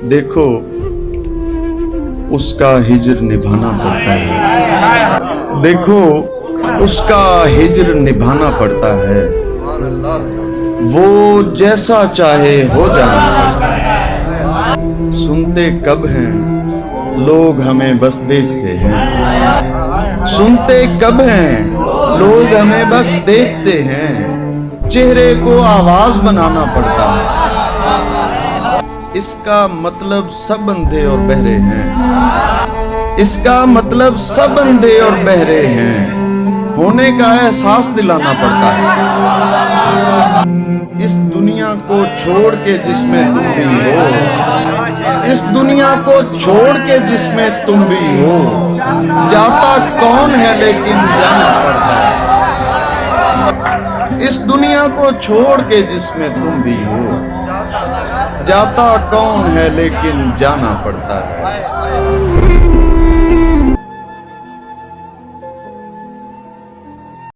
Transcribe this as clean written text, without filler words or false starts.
देखो उसका हिज्र निभाना पड़ता है। देखो उसका हिज्र निभाना पड़ता है। वो जैसा चाहे हो जाना पड़ता है। सुनते कब हैं लोग हमें बस देखते हैं। सुनते कब हैं लोग हमें बस देखते हैं। चेहरे को आवाज बनाना पड़ता है। इसका मतलब सब अंधे और बहरे हैं। इसका मतलब सब अंधे और बहरे हैं। होने का एहसास दिलाना पड़ता है। इस दुनिया को छोड़ के जिसमें तुम भी हो, इस दुनिया को छोड़ के जिसमें तुम भी हो, जाता कौन है लेकिन जाना पड़ता है। इस दुनिया को छोड़ के जिसमें तुम भी हो, जाता कौन है लेकिन जाना पड़ता है।